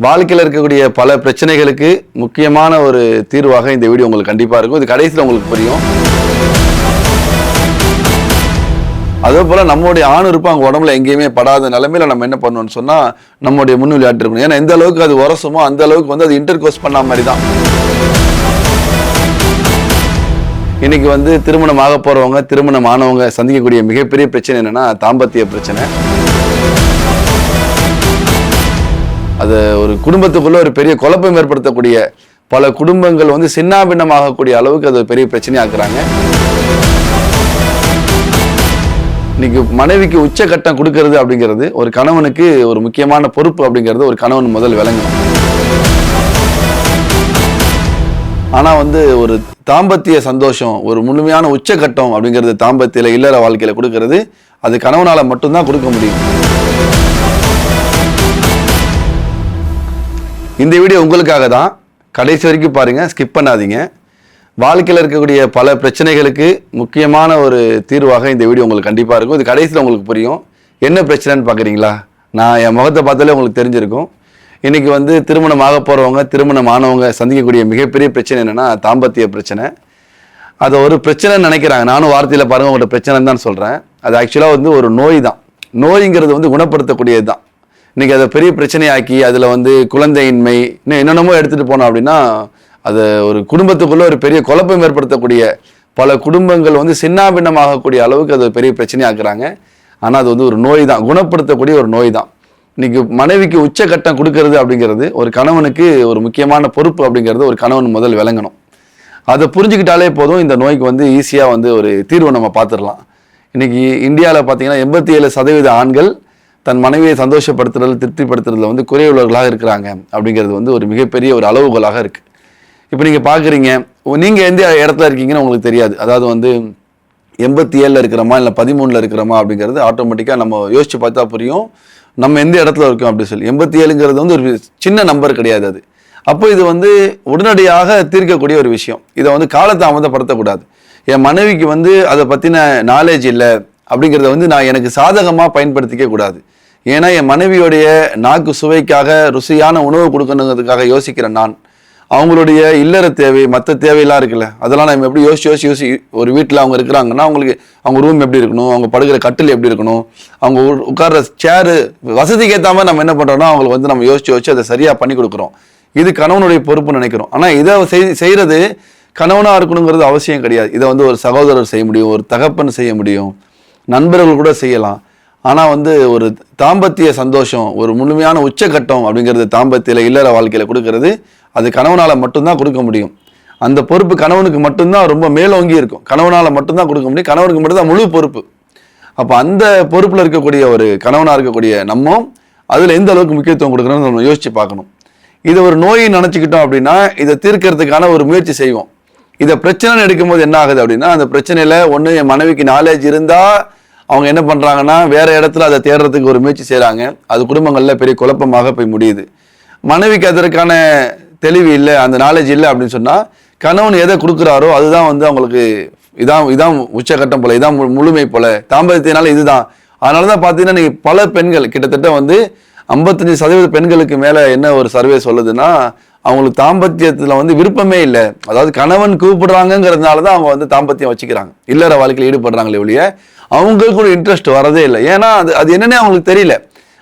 வாழ்க்கையில் இருக்கக்கூடிய பல பிரச்சனைகளுக்கு முக்கியமான ஒரு தீர்வாக இந்த வீடியோ உங்களுக்கு கண்டிப்பாக இருக்கும். இது கடைசியில் உங்களுக்கு புரியும். அதே போல் நம்மளுடைய ஆண் இருப்பு அவங்க உடம்புல எங்கேயுமே படாத நிலைமையில நம்ம என்ன பண்ணணும்னு சொன்னால் நம்மளுடைய முன் விளையாட்டு இருக்கணும். ஏன்னா எந்த அளவுக்கு அது உரசுமோ அந்த அளவுக்கு வந்து அது இன்டர் கோர்ஸ் பண்ண மாதிரி தான். இன்னைக்கு திருமணம் ஆக போகிறவங்க, திருமணம் ஆனவங்க சந்திக்கக்கூடிய மிகப்பெரிய பிரச்சனை என்னன்னா தாம்பத்திய பிரச்சனை. அது ஒரு குடும்பத்துக்குள்ள ஒரு பெரிய குழப்பம் ஏற்படுத்தக்கூடிய, பல குடும்பங்கள் சின்னாபின்னமாகக்கூடிய அளவுக்கு அது பெரிய பிரச்சனையாக்குறாங்க. இன்னைக்கு மனைவிக்கு உச்சகட்டம் கொடுக்கறது அப்படிங்கிறது ஒரு கணவனுக்கு ஒரு முக்கியமான பொறுப்பு அப்படிங்கிறது ஒரு கணவன் முதல் விளங்கணும். ஆனா ஒரு தாம்பத்திய சந்தோஷம், ஒரு முழுமையான உச்சகட்டம் அப்படிங்கிறது தாம்பத்தியில இல்லற வாழ்க்கையில கொடுக்கறது அது கணவனால மட்டும்தான் கொடுக்க முடியும். இந்த வீடியோ உங்களுக்காக தான். கடைசி வரைக்கும் பாருங்க, ஸ்கிப் பண்ணாதீங்க. வாழ்க்கையில் இருக்கக்கூடிய பல பிரச்சனைகளுக்கு முக்கியமான ஒரு தீர்வாக இந்த வீடியோ உங்களுக்கு கண்டிப்பாக இருக்கும். இது கடைசியில் உங்களுக்கு புரியும். என்ன பிரச்சனைன்னு பார்க்குறீங்களா? நான் என் முகத்தை பார்த்தாலே உங்களுக்கு தெரிஞ்சிருக்கும். இன்னைக்கு திருமணம் ஆக போகிறவங்க, திருமணம் ஆனவங்க சந்திக்கக்கூடிய மிகப்பெரிய பிரச்சனை என்னென்னா தாம்பத்திய பிரச்சனை. அதை ஒரு பிரச்சனைன்னு நினைக்கிறாங்க. நானும் வார்த்தையில் பாருங்கள் உங்களோட பிரச்சனைன்னு தான் சொல்கிறேன். அது ஆக்சுவலாக ஒரு நோய் தான். நோய்ங்கிறது குணப்படுத்தக்கூடியது தான். இன்றைக்கி அதை பெரிய பிரச்சனையாக்கி அதில் குழந்தையின்மை இன்னும் என்னென்னமோ எடுத்துகிட்டு போனோம் அப்படின்னா அது ஒரு குடும்பத்துக்குள்ளே ஒரு பெரிய குழப்பம் ஏற்படுத்தக்கூடிய, பல குடும்பங்கள் சின்னாபின்னமாகக்கூடிய அளவுக்கு அது பெரிய பிரச்சனையாக்குறாங்க. ஆனால் அது ஒரு நோய் தான், குணப்படுத்தக்கூடிய ஒரு நோய் தான். இன்றைக்கி மனைவிக்கு உச்சகட்டம் கொடுக்கறது அப்படிங்கிறது ஒரு கணவனுக்கு ஒரு முக்கியமான பொறுப்பு அப்படிங்கிறது ஒரு கணவன் முதல் விளங்கணும். அதை புரிஞ்சுக்கிட்டாலே போதும், இந்த நோய்க்கு ஈஸியாக ஒரு தீர்வை நம்ம பார்த்துடலாம். இன்றைக்கி இந்தியாவில் பார்த்தீங்கன்னா 87% ஆண்கள் தன் மனைவியை சந்தோஷப்படுத்துறது, திருப்திப்படுத்துறதுல குறைவுள்ளவர்களாக இருக்கிறாங்க அப்படிங்கிறது ஒரு மிகப்பெரிய ஒரு அளவுகோலாக இருக்குது. இப்போ நீங்கள் பார்க்குறீங்க, நீங்கள் எந்த இடத்துல இருக்கீங்கன்னு உங்களுக்கு தெரியாது. அதாவது 87 இருக்கிறோமா இல்லை 13 இருக்கிறோமா அப்படிங்கிறது ஆட்டோமேட்டிக்காக நம்ம யோசிச்சு பார்த்தா புரியும் நம்ம எந்த இடத்துல இருக்கோம் அப்படின்னு சொல்லி. 87ங்கிறது ஒரு சின்ன நம்பர் கிடையாது. அது அப்போ இது உடனடியாக தீர்க்கக்கூடிய ஒரு விஷயம். இதை காலதாமதப்படுத்தக்கூடாது. என் மனைவிக்கு அதை பற்றின நாலேஜ் இல்லை அப்படிங்கிறத நான் எனக்கு சாதகமாக பயன்படுத்திக்க கூடாது. ஏன்னா என் மனைவியோடைய நாக்கு சுவைக்காக ருசியான உணவு கொடுக்கணுங்கிறதுக்காக யோசிக்கிறேன் நான். அவங்களுடைய இல்லற தேவை, மற்ற தேவையெல்லாம் இருக்குல்ல, அதெல்லாம் நம்ம எப்படி யோசி ஒரு வீட்டில் அவங்க இருக்கிறாங்கன்னா அவங்க ரூம் எப்படி இருக்கணும், அவங்க படுகிற கட்டில் எப்படி இருக்கணும், அவங்க உட்கார்ற சேரு வசதிக்கு ஏற்ற மாதிரி நம்ம என்ன பண்ணுறோம்னா அவங்களுக்கு நம்ம யோசிச்சு அதை சரியாக பண்ணி கொடுக்குறோம். இது கணவனுடைய பொறுப்புன்னு நினைக்கிறோம். ஆனால் இதை செய்கிறது கணவனாக இருக்கணுங்கிறது அவசியம் கிடையாது. இதை ஒரு சகோதரர் செய்ய முடியும், ஒரு தகப்பன் செய்ய முடியும், நண்பர்கள் கூட செய்யலாம். ஆனால் ஒரு தாம்பத்திய சந்தோஷம், ஒரு முழுமையான உச்சகட்டம் அப்படிங்கிறது தாம்பத்தியில் இல்லற வாழ்க்கையில் கொடுக்கறது அது கணவனால் மட்டும்தான் கொடுக்க முடியும். அந்த பொறுப்பு கணவனுக்கு மட்டும்தான் ரொம்ப மேலோங்கி இருக்கும். கணவனால் மட்டும்தான் கொடுக்க முடியும். கணவனுக்கு மட்டும்தான் முழு பொறுப்பு. அப்போ அந்த பொறுப்பில் இருக்கக்கூடிய ஒரு கணவனாக இருக்கக்கூடிய நம்ம அதில் எந்த அளவுக்கு முக்கியத்துவம் கொடுக்கணும்னு நம்ம யோசிச்சு பார்க்கணும். இதை ஒரு நோயை நினச்சிக்கிட்டோம் அப்படின்னா இதை தீர்க்கறதுக்கான ஒரு முயற்சி செய்வோம். இதை பிரச்சனை எடுக்கும்போது என்ன ஆகுது அப்படின்னா, அந்த பிரச்சனையில் ஒன்று என் மனைவிக்கு நாலேஜ் இருந்தால் அவங்க என்ன பண்ணுறாங்கன்னா வேறு இடத்துல அதை தேடுறதுக்கு ஒரு முயற்சி செய்கிறாங்க. அது குடும்பங்களில் பெரிய குழப்பமாக போய் முடியுது. மனைவிக்கு அதற்கான தெளிவு இல்லை, அந்த நாலேஜ் இல்லை அப்படின்னு சொன்னால் கணவன் எதை கொடுக்குறாரோ அதுதான் அவங்களுக்கு இதான் உச்சகட்டம் போல, இதான் முழுமை போல, தாம்பத்தியனால இதுதான். அதனால தான் பார்த்தீங்கன்னா நீங்கள் பல பெண்கள் கிட்டத்தட்ட 55% பெண்களுக்கு மேலே என்ன ஒரு சர்வே சொல்லுதுன்னா அவங்களுக்கு தாம்பத்தியத்தில் விருப்பமே இல்லை. அதாவது கணவன் கூப்பிடுறாங்கிறதுனால தான் அவங்க தாம்பத்தியம் வச்சுக்கிறாங்க, இல்லற வாழ்க்கையில் ஈடுபடுறாங்களே ஒழிய அவங்களுக்கு ஒரு இன்ட்ரெஸ்ட் வரதே இல்லை. ஏன்னா அது என்னன்னே அவங்களுக்கு தெரியல.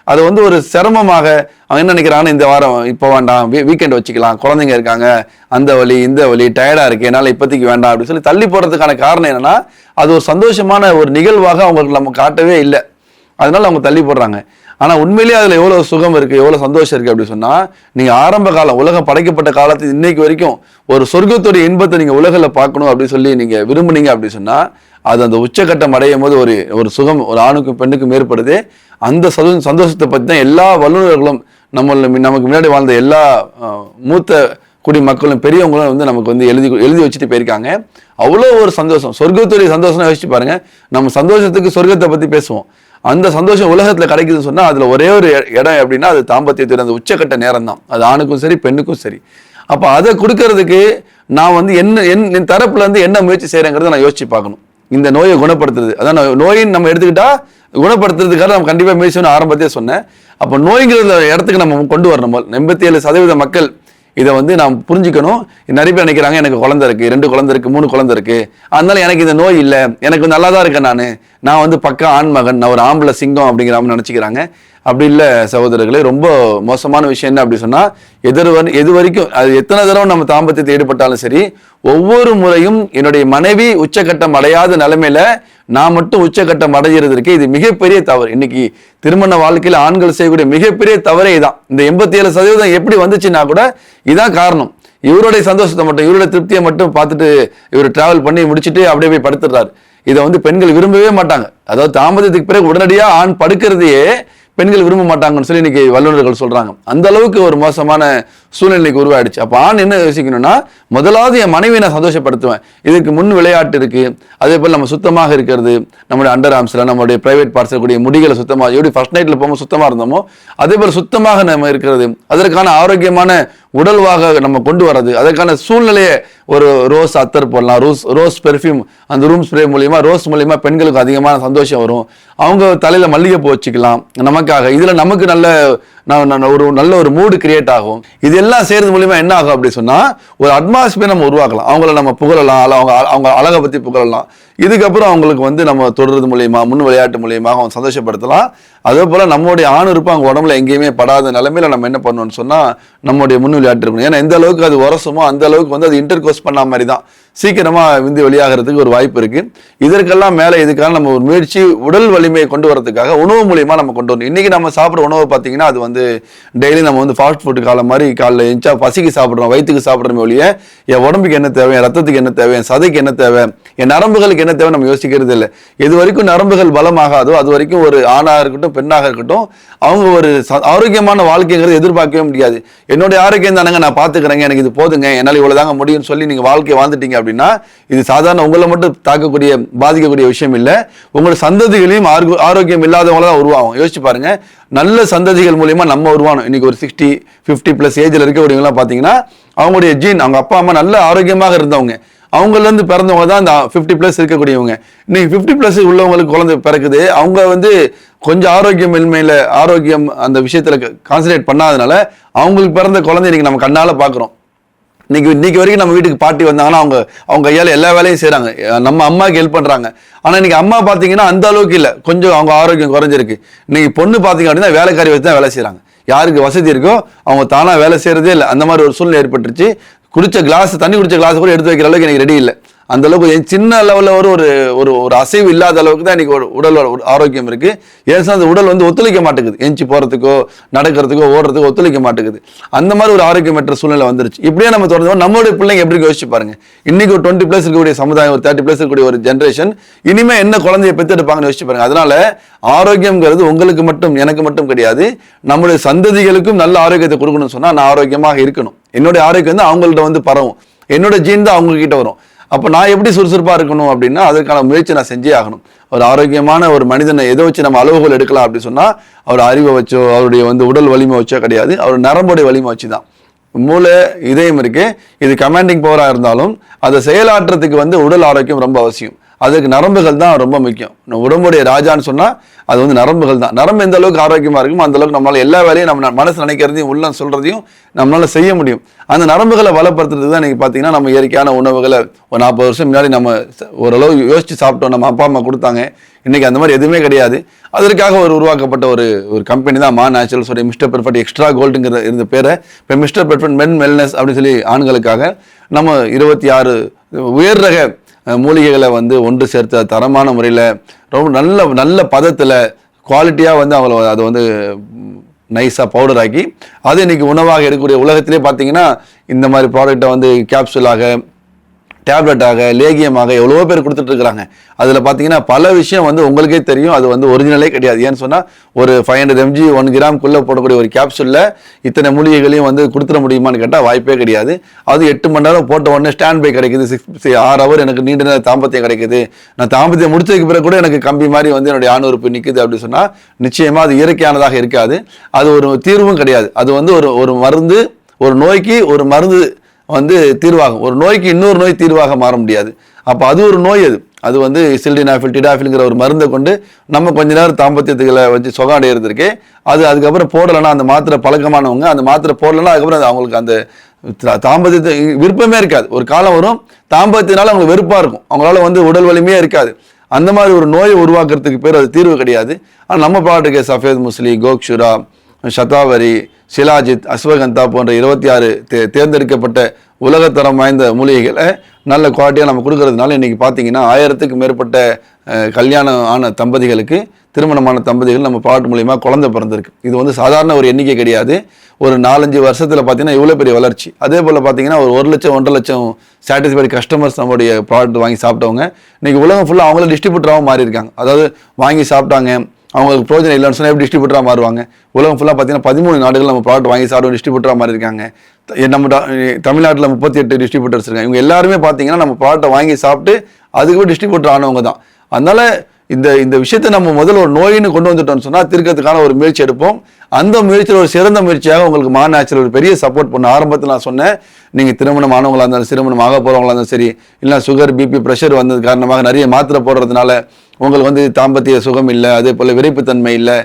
அது ஒரு சிரமமாக அவங்க என்ன நினைக்கிறாங்கன்னா இந்த வாரம் இப்போ வேண்டாம், வீக்கெண்ட் வச்சுக்கலாம், குழந்தைங்க இருக்காங்க, அந்த வழி இந்த வழி, டயர்டாக இருக்கு, என்னால் இப்போதைக்கு வேண்டாம் அப்படின்னு சொல்லி தள்ளி போடுறதுக்கான காரணம் என்னன்னா அது ஒரு சந்தோஷமான ஒரு நிகழ்வாக அவங்களுக்கு நம்ம காட்டவே இல்லை. அதனால அவங்க தள்ளி போடுறாங்க. ஆனால் உண்மையிலேயே அதில் எவ்வளோ சுகம் இருக்குது, எவ்வளோ சந்தோஷம் இருக்குது அப்படின்னு சொன்னால் நீங்கள் ஆரம்ப காலம் உலகம் படைக்கப்பட்ட காலத்து இன்னைக்கு வரைக்கும் ஒரு சொர்க்கத்துடைய இன்பத்தை நீங்கள் உலகில் பார்க்கணும் அப்படின்னு சொல்லி நீங்கள் விரும்புனீங்க அப்படின்னு சொன்னால் அது அந்த உச்சகட்டம் அடையும் போது ஒரு சுகம் ஒரு ஆணுக்கும் பெண்ணுக்கும் ஏற்படுது. அந்த சந்தோஷத்தை பற்றி தான் எல்லா வல்லுநர்களும் நமக்கு முன்னாடி வாழ்ந்த எல்லா மூத்த குடிமக்களும் பெரியவங்களும் நமக்கு எழுதி வச்சுட்டு போயிருக்காங்க. அவ்வளோ ஒரு சந்தோஷம், சொர்க்கத்துடைய சந்தோஷம் யோசிச்சு பாருங்க. நம்ம சந்தோஷத்துக்கு சொர்க்கத்தை பற்றி பேசுவோம். அந்த சந்தோஷம் உலகத்தில் கிடைக்குதுன்னு சொன்னால் அதில் ஒரே ஒரு இடம் அப்படின்னா அது தாம்பத்தியத்தில் அந்த உச்சக்கட்ட நேரம் தான். அது ஆணுக்கும் சரி பெண்ணுக்கும் சரி. அப்போ அதை கொடுக்கறதுக்கு நான் என் தரப்புலேருந்து என்ன முயற்சி செய்கிறேங்கிறத நான் யோசிச்சு பார்க்கணும். இந்த நோயை குணப்படுத்துறது, அதான் நோயின்னு நம்ம எடுத்துக்கிட்டா குணப்படுத்துறதுக்காக நம்ம கண்டிப்பாக முயற்சி ஆரம்பத்தையே சொன்னேன். அப்போ நோய்ங்கிற இடத்துக்கு நம்ம கொண்டு வரணும். 87% மக்கள் இதை வந்து நாம் புரிஞ்சுக்கணும். நிறைய பேர் நினைக்கிறாங்க எனக்கு குழந்தை இருக்கு, 2 குழந்தை இருக்கு, 3 குழந்தை இருக்கு, அதனால எனக்கு இந்த நோய் இல்லை, எனக்கு நல்லா தான் இருக்கேன், நான் வந்து பக்கா ஆண்மகன், நான் ஒரு ஆம்பளை சிங்கம் அப்படிங்கிற மாதிரி நினச்சிக்கிறாங்க. அப்படி இல்லை சகோதரர்களே. ரொம்ப மோசமான விஷயம் என்ன அப்படி சொன்னால், எது வரைக்கும் அது எத்தனை தடவை நம்ம தாம்பத்தியத்தை ஈடுபட்டாலும் சரி, ஒவ்வொரு முறையும் என்னுடைய மனைவி உச்சக்கட்டம் அடையாத நிலைமையில நான் மட்டும் உச்சக்கட்டம் அடைகிறது இருக்கு. இது மிகப்பெரிய தவறு. இன்னைக்கு திருமண வாழ்க்கையில் ஆண்கள் செய்யக்கூடிய மிகப்பெரிய தவறே இதான். இந்த 87% எப்படி வந்துச்சுன்னா கூட இதான் காரணம். இவருடைய சந்தோஷத்தை மட்டும், இவருடைய திருப்தியை மட்டும் பார்த்துட்டு இவர் டிராவல் பண்ணி முடிச்சுட்டு அப்படியே போய் படுத்துடுறாரு. இதை வந்து பெண்கள் விரும்பவே மாட்டாங்க. அதாவது தாம்பத்தியத்துக்கு பிறகு உடனடியாக ஆண் படுக்கிறதையே பெண்கள் விரும்ப மாட்டாங்கன்னு சொல்லி இன்னைக்கு வல்லுநர்கள் சொல்றாங்க. அந்த அளவுக்கு ஒரு மோசமான சூழ்நிலைக்கு உருவாயிடுச்சு. அப்போ ஆண் என்ன யோசிக்கணும்னா, முதலாவது என் மனைவியை நான் சந்தோஷப்படுத்துவேன். இதுக்கு முன் விளையாட்டு இருக்கு, அதே போல் நம்ம சுத்தமாக இருக்கிறது, நம்மளுடைய அண்டர் ஆர்ம்ஸ்ல நம்மளுடைய பிரைவேட் பார்ட்ஸ்ல கூடிய முடிகளை சுத்தமாக, எப்படி ஃபர்ஸ்ட் நைட்ல போகும்போது சுத்தமாக இருந்தோமோ அதே போல் சுத்தமாக நம்ம இருக்கிறது, அதற்கான ஆரோக்கியமான உடல்வாக நம்ம கொண்டு வர்றது, அதற்கான சூழ்நிலையை ஒரு ரோஸ் அத்தர் போடலாம், ரோஸ் பெர்ஃப்யூம் அந்த ரூம் ஸ்ப்ரே மூலியமா, ரோஸ் மூலியமா பெண்களுக்கு அதிகமான சந்தோஷம் வரும். அவங்க தலையில மல்லிகைப்பூ வச்சுக்கலாம் நமக்காக. இதுல நமக்கு நல்ல ஒரு மூடு கிரியேட் ஆகும். இதெல்லாம் செய்யறது மூலியமா என்ன ஆகும் அப்படி சொன்னா, ஒரு அட்மாஸ்பியர் நம்ம உருவாக்கலாம். அவங்கள நம்ம புகழலாம், அவங்க அழகை பத்தி புகழலாம். இதுக்கப்புறம் அவங்களுக்கு வந்து நம்ம தொடர்றது மூலியமா, முன் விளையாட்டு மூலியமா அவங்க சந்தோஷப்படுத்தலாம். அதே போல நம்மளுடைய ஆண் இருப்பு அவங்க உடம்புல எங்கேயுமே படாத நிலைமையில நம்ம என்ன பண்ணணும்னு சொன்னா, நம்மளுடைய முன் விளையாட்டு இருக்கணும். ஏன்னா எந்த அளவுக்கு அது உரசுமோ அந்த அளவுக்கு வந்து அது இன்டர் கோர்ஸ் பண்ண மாதிரி தான் சீக்கிரமா விந்து வெளியாகிறதுக்கு ஒரு வாய்ப்பு இருக்கு. இதற்கெல்லாம் மேல இதுக்காக நம்ம ஒரு முயற்சி, உடல் வலிமையை கொண்டு வரதுக்காக உணவு மூலியமா நம்ம கொண்டு வரணும். இன்னைக்கு நம்ம சாப்பிட்ற உணவு பார்த்தீங்கன்னா, அது வந்து டெய்லி நம்ம வந்து ஃபாஸ்ட் ஃபுட் காலம் மாதிரி காலைல எஞ்சா பசிக்கு சாப்பிட்றோம், வயிற்றுக்கு சாப்பிட்றோம் ஒழிய என் உடம்புக்கு என்ன தேவை, என் ரத்தத்துக்கு என்ன தேவை, என் சதைக்கு என்ன தேவை, என் நரம்புகளுக்கு என்ன தேவை நம்ம யோசிக்கிறது இல்லை. எது வரைக்கும் நரம்புகள் பலமாகாதோ அது வரைக்கும் ஒரு ஆணாக இருக்கட்டும் பெண்ணாக இருக்கட்டும் அவங்க ஒரு ஆரோக்கியமான வாழ்க்கைங்கிறது எதிர்பார்க்கவே முடியாது. என்னுடைய ஆரோக்கியம் தானங்க, நான் பார்த்துக்கிறேங்க, எனக்கு இது போதுங்க, என்னால் இவ்வளவுதாங்க முடியும்னு சொல்லி நீங்க வாழ்க்கையை வாழ்ந்துட்டீங்க அப்படின்னா, இது சாதாரண உங்களை மட்டும் தாக்கக்கூடிய பாதிக்கக்கூடிய விஷயம் இல்லை. உங்களோட சந்ததிகளையும் ஆரோக்கியம் இல்லாதவங்கள தான் உருவாகும். யோசிச்சு பாருங்க, நல்ல சந்ததிகள் மூலியமா நம்ம உருவானோம். இன்னைக்கு ஒரு 60-50+ ஏஜ்ல இருக்கக்கூடியவங்களாம் பார்த்தீங்கன்னா, அவங்களுடைய ஜீன், அவங்க அப்பா அம்மா நல்ல ஆரோக்கியமாக இருந்தவங்க, அவங்கல இருந்து பிறந்தவங்க தான் இந்த 50+ இருக்கக்கூடியவங்க. இன்னைக்கு 50+ உள்ளவங்களுக்கு குழந்தை பிறக்குது. அவங்க வந்து கொஞ்சம் ஆரோக்கியம் அந்த விஷயத்துல கான்சன்ட்ரேட் பண்ணாதனால அவங்களுக்கு பிறந்த குழந்தை இன்னைக்கு நம்ம கண்ணால பாக்குறோம். இன்னைக்கு வரைக்கும் நம்ம வீட்டுக்கு பாட்டி வந்தாங்கன்னா அவங்க கையால எல்லா வேலையும் செய்யறாங்க, நம்ம அம்மாவுக்கு ஹெல்ப் பண்றாங்க. ஆனா இன்னைக்கு அம்மா பாத்தீங்கன்னா அந்த அளவுக்கு இல்லை, கொஞ்சம் அவங்க ஆரோக்கியம் குறைஞ்சிருக்கு. இன்னைக்கு பொண்ணு பாத்தீங்க அப்படின்னா வேலைக்காரி வச்சு தான் வேலை செய்யறாங்க. யாருக்கு வசதி இருக்கோ அவங்க தானா வேலை செய்யறதே இல்லை. அந்த மாதிரி ஒரு சூழ்நிலை ஏற்பட்டுருச்சு. தண்ணி குடிச்ச கிளாஸ் கூட எடுத்து வைக்கிற அளவுக்கு எனக்கு ரெடி இல்லை. அந்த அளவுக்கு சின்ன லெவலில் ஒரு அசைவு இல்லாத அளவுக்கு தான் இன்னைக்கு உடல் ஆரோக்கியம் இருக்கு. ஏன் அந்த உடல் வந்து ஒத்துழைக்க மாட்டேங்குது, எஞ்சி போறதுக்கோ நடக்கிறதுக்கோ ஓடுறதுக்கோ ஒத்துழைக்க மாட்டேங்குது. அந்த மாதிரி ஒரு ஆரோக்கியமற்ற சூழ்நிலை வந்துருச்சு. இப்படியே நம்ம தொடர்ந்து நம்மளுடைய பிள்ளைங்க எப்படி யோசிச்சு பாருங்க. இன்னைக்கு ஒரு 20+ இருக்கக்கூடிய சமுதாயம், ஒரு 30+ இருக்கக்கூடிய ஒரு ஜென்ரேஷன் இனிமே என்ன குழந்தைய பெற்றெடுப்பாங்கன்னு யோசிச்சு பாருங்க. அதனால ஆரோக்கியம்ங்கிறது உங்களுக்கு மட்டும் எனக்கு மட்டும் கிடையாது, நம்மளுடைய சந்ததிகளுக்கும் நல்ல ஆரோக்கியத்தை கொடுக்கணும்னு சொன்னா நான் ஆரோக்கியமாக இருக்கணும். என்னுடைய ஆரோக்கியம் வந்து அவங்கள்ட்ட வந்து பரவும், என்னோட ஜீன் தான் அவங்க கிட்ட வரும். அப்போ நான் எப்படி சுறுசுறுப்பாக இருக்கணும் அப்படின்னா அதற்கான முயற்சி நான் செஞ்சே ஆகணும். ஒரு ஆரோக்கியமான ஒரு மனிதனை எதை வச்சு நம்ம அளவுகோல் எடுக்கலாம் அப்படின்னு சொன்னால், அவர் அறிவை வச்சோ அவருடைய வந்து உடல் வலிமை வச்சோ கிடையாது, அவர் நரம்புடைய வலிமை வச்சு தான். மூளை இதயம் இருக்கு, இது கமாண்டிங் பவராக இருந்தாலும் அதை செயலாற்றுறதுக்கு வந்து உடல் ஆரோக்கியம் ரொம்ப அவசியம். அதுக்கு நரம்புகள் தான் ரொம்ப முக்கியம். உடம்புடைய ராஜான்னு சொன்னா அது வந்து நரம்புகள் தான். நரம்பு எந்த அளவுக்கு ஆரோக்கியமா இருக்குமோ அந்த அளவுக்கு நம்மளால எல்லா வேலையும் நம்ம மனசு நினைக்கிறதையும் உள்ள சொல்றதையும் நம்மளால செய்ய முடியும். அந்த நரம்புகளை பலப்படுத்துறதுக்கு தான் நீங்க பாத்தீங்கன்னா நம்ம இயற்கையான உணவுகளை ஒரு 40 வருஷம் முன்னாடி நம்ம ஓரளவு யோசிச்சு சாப்பிட்டோம், நம்ம அப்பா அம்மா கொடுத்தாங்க. இன்னைக்கு அந்த மாதிரி எதுவுமே கிடையாது. அதற்காக உருவாக்கப்பட்ட ஒரு கம்பெனி தான் மா நேச்சுரல்ஸ் உடைய மிஸ்டர் பெர்ஃபெக்ட் எக்ஸ்ட்ரா கோல்டுங்கிற இருந்த பேரை இப்போ மிஸ்டர் பெர்ஃபெக்ட் மென் வெல்னஸ் அப்படின்னு சொல்லி ஆண்களுக்காக நம்ம 26 உயர் ரக மூலிகைகளை வந்து ஒன்று சேர்த்த தரமான முறையில் ரொம்ப நல்ல பதத்தில் குவாலிட்டியாக வந்து அவங்கள அதை வந்து நைஸாக பவுடர் ஆக்கி அது இன்னைக்கு உணவாக எடுக்கக்கூடிய உலகத்திலே பார்த்தீங்கன்னா இந்த மாதிரி ப்ராடக்டை வந்து கேப்சூலாக, டேப்லெட்டாக, லேகியமாக எவ்வளவோ பேர் கொடுத்துட்டு இருக்கிறாங்க. அதில் பார்த்தீங்கன்னா பல விஷயம் வந்து உங்களுக்கே தெரியும், அது வந்து ஒரிஜினலே கிடையாது. ஏன்னு சொன்னால் ஒரு 500 mg 1 கிராம்குள்ளே போடக்கூடிய ஒரு கேப்சூலில் இத்தனை மூலிகைகளையும் வந்து கொடுத்துட முடியுமான்னு கேட்டால் வாய்ப்பே கிடையாது. அது 8 மணி நேரம் போட்ட உடனே ஸ்டாண்ட் பை கிடைக்குது, 6 ஹவர் எனக்கு நீண்ட நேரம் தாம்பத்தியம் கிடைக்குது, நான் தாம்பத்தியம் முடிச்சதுக்கு பிறகு கூட எனக்கு கம்பி மாதிரி வந்து என்னுடைய ஆணுறுப்பு நிற்குது அப்படின்னு சொன்னால் நிச்சயமாக அது இயற்கையானதாக இருக்காது. அது ஒரு தீர்வும் கிடையாது. அது வந்து ஒரு மருந்து, ஒரு நோய்க்கு ஒரு மருந்து வந்து தீர்வாகும், ஒரு நோய்க்கு இன்னொரு நோய் தீர்வாக மாற முடியாது. அப்போ அது ஒரு நோய். அது வந்து சில்டினாஃபில் டிடாஃபில்ங்கிற ஒரு மருந்தை கொண்டு நம்ம கொஞ்ச நேரம் தாம்பத்தியத்துகளை வச்சு சுகம் அடையிறது இருக்கு. அதுக்கப்புறம் போடலைன்னா அந்த மாத்திரை பழக்கமானவங்க அந்த மாத்திரை போடலைன்னா அதுக்கப்புறம் அவங்களுக்கு அந்த தாம்பத்தியத்தை விருப்பமே இருக்காது. ஒரு காலம் வரும் தாம்பத்தியனால அவங்களுக்கு வெறுப்பாக இருக்கும், அவங்களால வந்து உடல் வலிமையே இருக்காது. அந்த மாதிரி ஒரு நோயை உருவாக்குறதுக்கு பேர் அது தீர்வு கிடையாது. ஆனால் நம்ம ப்ராடக்ட் சஃபேத் முஸ்லி, கோக்ஷுரா, சதாவரி, ஷிலாஜித், அஸ்வகந்தா போன்ற 26 தேர்ந்தெடுக்கப்பட்ட உலகத்தரம் வாய்ந்த மூலிகைகளை நல்ல குவாலிட்டியாக நம்ம கொடுக்கறதுனால இன்றைக்கி பார்த்தீங்கன்னா 1000க்கும் மேற்பட்ட கல்யாணம் ஆன தம்பதிகளுக்கு, திருமணமான தம்பதிகள் நம்ம ப்ராடக்ட் மூலியமாக குழந்தை பிறந்திருக்கு. இது வந்து சாதாரண ஒரு எண்ணிக்கை கிடையாது. ஒரு 4-5 வருஷத்தில் பார்த்தீங்கன்னா இவ்வளோ பெரிய வளர்ச்சி. அதே போல் பார்த்தீங்கன்னா ஒரு 1 லட்சம் 1.5 லட்சம் சாட்டிஸ்ஃபைடு கஸ்டமர்ஸ் நம்மளுடைய ப்ராடக்ட் வாங்கி சாப்பிட்டவங்க இன்றைக்கி உலகம் ஃபுல்லாக அவங்களே டிஸ்ட்ரிபியூட்டராகவும் மாறி இருக்காங்க. அதாவது வாங்கி சாப்பிட்டாங்க, அவங்களுக்கு பிரோஜனம் இல்லைன்னு சொன்னால் எப்படி டிஸ்ட்ரிபியூட்டராக மாறுவாங்க. உலகம் ஃபுல்லாக பார்த்தீங்கன்னா 13 நாடுகள் நம்ம ப்ராடக்ட் வாங்கி சாப்பிட்டு டிஸ்ட்ரிபியூட்டராக மாறி இருக்காங்க. நம்ம தமிழ்நாட்டில் 38 டிஸ்ட்ரிபியூட்டர்ஸ் இருக்காங்க. இவங்க எல்லாருமே பார்த்தீங்கன்னா நம்ம ப்ராடக்ட்டை வாங்கி சாப்பிட்டு அதுக்கு டிஸ்ட்ரிபியூட்டர் ஆனவங்க தான். அதனால இந்த விஷயத்தை நம்ம முதல்ல ஒரு நோயின்னு கொண்டு வந்துட்டோம்னு சொன்னால் தீர்க்கிறதுக்கான ஒரு முயற்சி எடுப்போம். அந்த முயற்சியில் ஒரு சிறந்த முயற்சியாக உங்களுக்கு நேச்சுரல் ஒரு பெரிய சப்போர்ட் பண்ண ஆரம்பத்தில் நான் சொன்னேன், நீங்கள் திருமணம் ஆனவங்களாக இருந்தாலும் திருமணம் ஆக போகிறவங்களா இருந்தாலும் சரி, இல்லை சுகர் பிபி ப்ரெஷர் வந்தது காரணமாக நிறைய மாத்திரை போடுறதுனால உங்களுக்கு வந்து தாம்பத்திய சுகம் இல்லை, அதே போல் விரைப்புத்தன்மை இல்லை,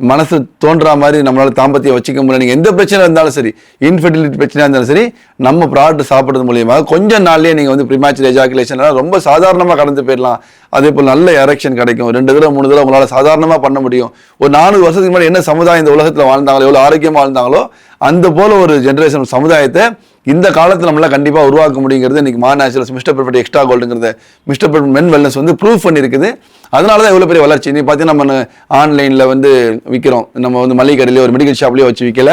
மனசு தோன்றா மாதிரி நம்மளால் தாம்பத்தியம் வச்சுக்க முடியல, நீங்கள் எந்த பிரச்சனை இருந்தாலும் சரி, இன்ஃபெர்டிலிட்டி பிரச்சனையாக இருந்தாலும் சரி, நம்ம ப்ராடக்ட் சாப்பிட்றது மூலியமாக கொஞ்சம் நாள்லேயே நீங்கள் வந்து ப்ரீமேச்சுரல் எஜாகுலேஷன்லாம் ரொம்ப சாதாரணமாக கடந்து போயிடலாம். அதே போல் நல்ல எரெக்ஷன் கிடைக்கும். 2 தடவை 3 தடவை உங்களால் சாதாரணமாக பண்ண முடியும். ஒரு 4 வருஷத்துக்கு முன்னாடி என்ன சமுதாயம் இந்த உலகத்தில் வாழ்ந்தாங்களோ, எவ்வளோ ஆரோக்கியமாக வாழ்ந்தாங்களோ, அந்த போல ஒரு ஜென்ரேஷன் சமுதாயத்தை இந்த காலத்தில் நம்மளால் கண்டிப்பாக உருவாக்க முடியுங்கிறது இன்றைக்கி நேச்சுரல்ஸ் மிஸ்டர் பெர்ஃபெக்ட் எக்ஸ்ட்ரா கோல்டுங்கிறத மிஸ்டர் பெர்ஃபெக்ட் மென் வெல்னஸ் வந்து ப்ரூவ் பண்ணியிருக்குது. அதனால தான் இவ்வளோ பெரிய வளர்ச்சி. நீ பார்த்தீங்கன்னா நம்ம ஆன்லைனில் வந்து விற்கிறோம், நம்ம வந்து மளிகை கடையிலே ஒரு மெடிக்கல் ஷாப்லேயே வச்சு விற்கல.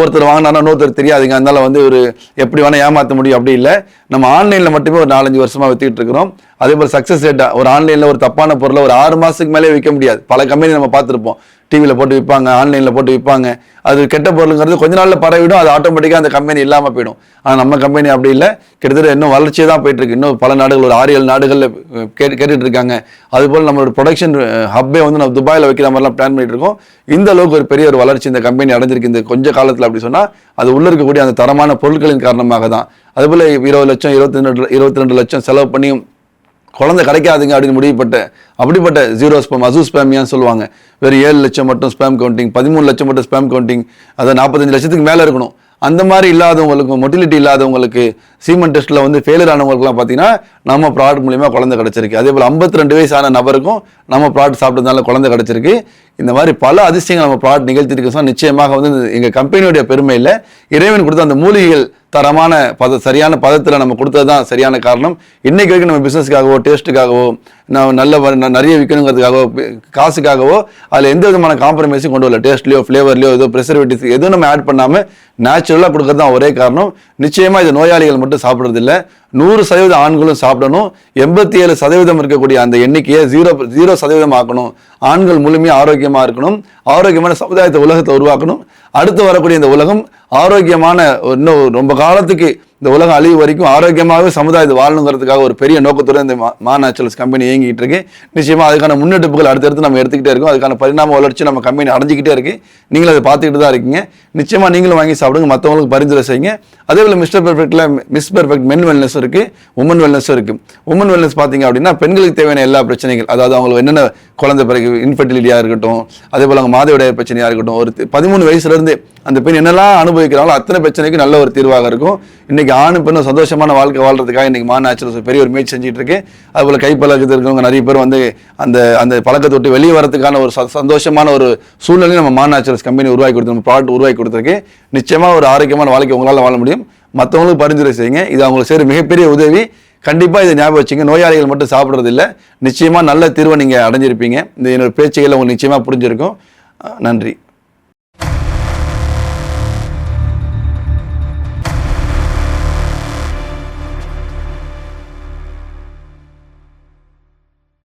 ஒருத்தர் வாங்கினானா இன்னொருத்தர் தெரியாதுங்க, அதனால வந்து ஒரு எப்படி வேணால் ஏமாற்ற முடியும் அப்படி இல்லை. நம்ம ஆன்லைனில் மட்டுமே ஒரு 4-5 வருஷமாக விற்றுக்கிட்டு இருக்கிறோம். அதே போல் சக்ஸஸ் ரேட்டாக ஒரு ஆன்லைனில் ஒரு தப்பான பொருளை ஒரு 6 மாதத்துக்கு மேலே விற்க முடியாது. பல கம்பெனி நம்ம பார்த்துருப்போம், டிவியில் போட்டு விற்பாங்க, ஆன்லைனில் போட்டு விற்பாங்க. அது கெட்ட பொருளுங்கிறது கொஞ்ச நாளில் பரவிடும், அது ஆட்டோமேட்டிக்காக அந்த கம்பெனி இல்லாமல் போயிடும். ஆனால் நம்ம கம்பெனி அப்படி இல்லை, கிட்டத்தட்ட இன்னும் வளர்ச்சியே தான் போயிட்டுருக்கு. இன்னும் பல நாடுகள் ஒரு 6-7 நாடுகளில் கேட்டுட்டு இருக்காங்க. அதுபோல் நம்மளோட ப்ரொடக்ஷன் ஹப்பே வந்து நம்ம துபாயில் வைக்கிற மாதிரிலாம் பிளான் பண்ணிட்டு இருக்கோம். இந்த அளவுக்கு ஒரு பெரிய ஒரு வளர்ச்சி இந்த கம்பெனி அடைஞ்சிருக்கு இந்த கொஞ்ச காலத்தில். அப்படி சொன்னால் அது உள்ள இருக்கக்கூடிய அந்த தரமான பொருட்களின் காரணமாக தான். அதுபோல் 20 லட்சம் 22 லட்சம் செலவு பண்ணி குழந்தை கிடைக்காதுங்க அப்படின்னு முடிவுப்பட்ட அப்படிப்பட்ட ஜீரோ ஸ்பேம் அசூஸ்பேமியான்னு சொல்லுவாங்க. வெறும் 7 லட்சம் மட்டும் ஸ்பேம் கவுண்டிங், 13 லட்சம் மட்டும் ஸ்பேம் கவுண்டிங், அதை 45 லட்சத்துக்கு மேலே இருக்கணும். அந்த மாதிரி இல்லாதவங்களுக்கு, மொட்டிலிட்டி இல்லாதவங்களுக்கு, சீமன் டெஸ்ட்டில் வந்து ஃபெயிலியர் ஆனவங்களுக்குலாம் பார்த்தீங்கன்னா நம்ம ப்ராடக்ட் மூலிமா குழந்தை கிடச்சிருக்கு. அதே போல் 52 வயசான நபருக்கும் நம்ம ப்ராடக்ட் சாப்பிட்டதுனால குழந்தை கிடச்சிருக்கு. இந்த மாதிரி பல அதிசயங்கள் நம்ம ப்ராடக்ட் நிகழ்த்திருக்கு. நிச்சயமாக வந்து எங்கள் கம்பெனியுடைய பெருமை இல்லை, இறைவன் கொடுத்த அந்த மூலிகைகள் தரமான சரியான பதத்தில் நம்ம கொடுத்தது தான் சரியான காரணம். இன்றைக்கு வரைக்கும் நம்ம பிஸ்னஸ்க்காகவோ டேஸ்ட்டுக்காகவோ நிறைய விற்கணுங்கிறதுக்காகவோ காசுக்காகவோ அதில் எந்த விதமான காம்ப்ரமைஸும் கொண்டு வரல. டேஸ்ட்லையோ ஃப்ளேவர்லையோ ஏதோ ப்ரிசர்வேட்டிவ்ஸ் எதுவும் நம்ம ஆட் பண்ணாமல் நேச்சுரலாக கொடுக்கறது தான் ஒரே காரணம். நிச்சயமாக இது நோயாளிகள் மட்டும் சாப்பிட்றது இல்லை, 100% ஆண்களும் சாப்பிடணும். 87% இருக்கக்கூடிய அந்த எண்ணிக்கையை 0% ஆக்கணும். ஆண்கள் முழுமையாக ஆரோக்கியமாக இருக்கணும், ஆரோக்கியமான சமுதாயத்தை உலகத்தை உருவாக்கணும். அடுத்து வரக்கூடிய இந்த உலகம் ஆரோக்கியமான இன்னும் ரொம்ப காலத்துக்கு இந்த உலகம் அழிவு வரைக்கும் ஆரோக்கியமாகவே சமுதாயத்தை வாழணுங்கிறதுக்காக ஒரு பெரிய நோக்கத்துடன் இந்த நேச்சுரல்ஸ் கம்பெனி இயங்கிட்டு இருக்கு. நிச்சயமாக அதுக்கான முன்னெடுப்புகள் அடுத்தடுத்து நம்ம எடுத்துக்கிட்டே இருக்கோம். அதுக்கான பரிணாம வளர்ச்சி நம்ம கம்பெனி அடைஞ்சிக்கிட்டே இருக்கு. நீங்களும் அதை பார்த்துக்கிட்டு தான் இருக்கீங்க. நிச்சயமாக நீங்களும் வாங்கி சாப்பிடுங்க, மற்றவங்களுக்கு பரிந்துரை செய்யுங்க. அதே போல் மிஸ்டர் பெர்ஃபெக்டில் மிஸ் பெர்ஃபெக்ட் மென் வெல்னஸும் இருக்குது, உமன் வெல்னஸும் இருக்குது. உமன் வெல்னஸ் பார்த்தீங்க அப்படின்னா பெண்களுக்கு தேவையான எல்லா பிரச்சனைகள், அதாவது அவங்களுக்கு என்னென்ன குழந்தை பிறகு இன்ஃபெர்டிலிட்டியாக இருக்கட்டும், அதே போல் அவங்க மாதவிடாய பிரச்சனையாக இருக்கட்டும், ஒரு 13 வயசுலேருந்து அந்த பெண் என்னெல்லாம் அனுபவிக்கிறாங்களோ அத்தனை பிரச்சனைக்கு நல்ல ஒரு தீர்வாக இருக்கும். இன்றைக்கி ஆணும் பெண்ணும் சந்தோஷமான வாழ்க்கை வாழ்றதுக்காக இன்றைக்கி நேச்சுரல்ஸ் பெரிய ஒரு முயற்சி செஞ்சுட்டு இருக்கு. அதுபோல் கைப்பழக்கத்தில் இருக்கிறவங்க நிறைய பேர் வந்து அந்த பழக்கத்தை விட்டு வெளியே வரதுக்கான ஒரு சந்தோஷமான ஒரு சூழ்நிலையை நம்ம நேச்சுரல்ஸ் கம்பெனி உருவாக்கி கொடுத்து நம்ம ப்ராடக்ட் உருவாக்கி கொடுத்துருக்கு. நிச்சயமாக ஒரு ஆரோக்கியமான வாழ்க்கை உங்களால் வாழ முடியும். மற்றவங்களுக்கு பரிந்துரை செய்யுங்க, இது அவங்களுக்கு செய்கிற மிகப்பெரிய உதவி. கண்டிப்பாக இதை ஞாபகம் வச்சுங்க. நோயாளிகள் மட்டும் சாப்பிட்றது இல்லை, நிச்சயமாக நல்ல தீர்வை நீங்கள் அடைஞ்சிருப்பீங்க. இந்த என்னோட பேச்சுகளை உங்களுக்கு நிச்சயமாக புரிஞ்சிருக்கும். நன்றி.